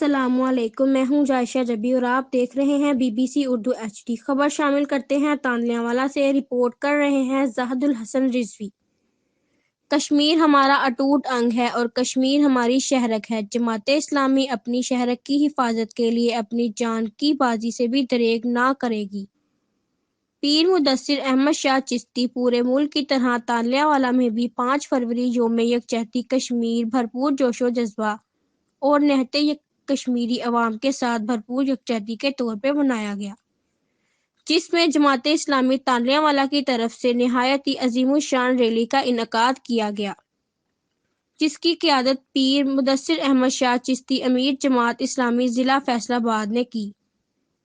السلام علیکم، میں ہوں جائشہ جبی اور آپ دیکھ رہے ہیں BBC اردو HD۔ خبر شامل کرتے ہیں تانلیہ والا سے۔ رپورٹ کر رہے ہیں زاہد الحسن رضوی۔ کشمیر ہمارا اٹوٹ انگ ہے اور کشمیر ہماری شہرک ہے۔ جماعت اسلامی اپنی شہرک کی حفاظت کے لیے اپنی جان کی بازی سے بھی دریغ نہ کرے گی۔ پیر مدثر احمد شاہ چشتی۔ پورے ملک کی طرح تانلیہ والا میں بھی 5 فروری یوم یکجہتی کشمیر بھرپور جوش و جذبہ اور نہتے کشمیری عوام کے ساتھ بھرپور یکجہتی کے طور پہ منایا گیا، جس میں جماعت اسلامی تانلیہ والا کی طرف سے نہایت ہی عظیم الشان ریلی کا انعقاد کیا گیا، جس کی قیادت پیر مدثر احمد شاہ چشتی امیر جماعت اسلامی ضلع فیصل آباد نے کی۔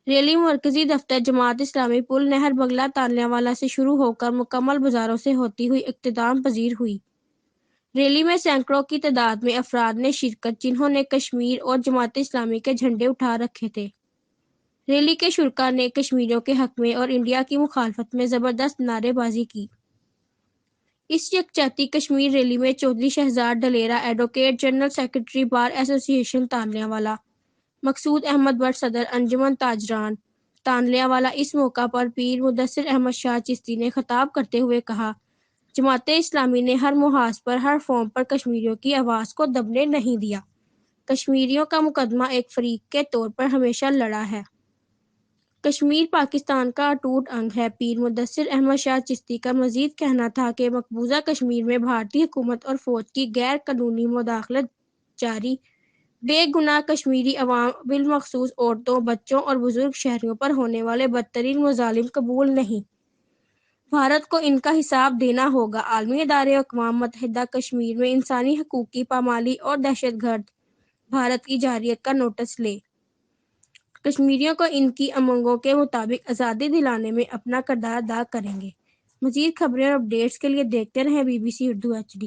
ریلی مرکزی دفتر جماعت اسلامی پل نہر بگلا تانلیہ والا سے شروع ہو کر مکمل بازاروں سے ہوتی ہوئی اختتام پذیر ہوئی۔ ریلی میں سینکڑوں کی تعداد میں افراد نے شرکت، جنہوں نے کشمیر اور جماعت اسلامی کے جھنڈے اٹھا رکھے تھے۔ ریلی کے شرکاء نے کشمیریوں کے حق میں اور انڈیا کی مخالفت میں زبردست نعرے بازی کی۔ اس یکجہتی کشمیر ریلی میں Chaudhry Shahzad Dalera, advocate general secretary bar association تانلیہ والا، مقصود احمد بٹ صدر انجمن تاجران تانلیہ والا۔ اس موقع پر پیر مدثر احمد شاہ چشتی نے خطاب کرتے ہوئے کہا، جماعت اسلامی نے ہر محاذ پر، ہر فارم پر کشمیریوں کی آواز کو دبنے نہیں دیا۔ کشمیریوں کا مقدمہ ایک فریق کے طور پر ہمیشہ لڑا ہے۔ کشمیر پاکستان کا اٹوٹ انگ ہے۔ پیر مدثر احمد شاہ چشتی کا مزید کہنا تھا کہ مقبوضہ کشمیر میں بھارتی حکومت اور فوج کی غیر قانونی مداخلت جاری بے گناہ کشمیری عوام، بالخصوص عورتوں، بچوں اور بزرگ شہریوں پر ہونے والے بدترین مظالم قبول نہیں۔ بھارت کو ان کا حساب دینا ہوگا۔ عالمی ادارے اقوام متحدہ کشمیر میں انسانی حقوق کی پامالی اور دہشت گرد بھارت کی جارحیت کا نوٹس لے کشمیریوں کو ان کی امنگوں کے مطابق آزادی دلانے میں اپنا کردار ادا کریں گے۔ مزید خبریں اور اپڈیٹس کے لیے دیکھتے رہیں BBC اردو HD۔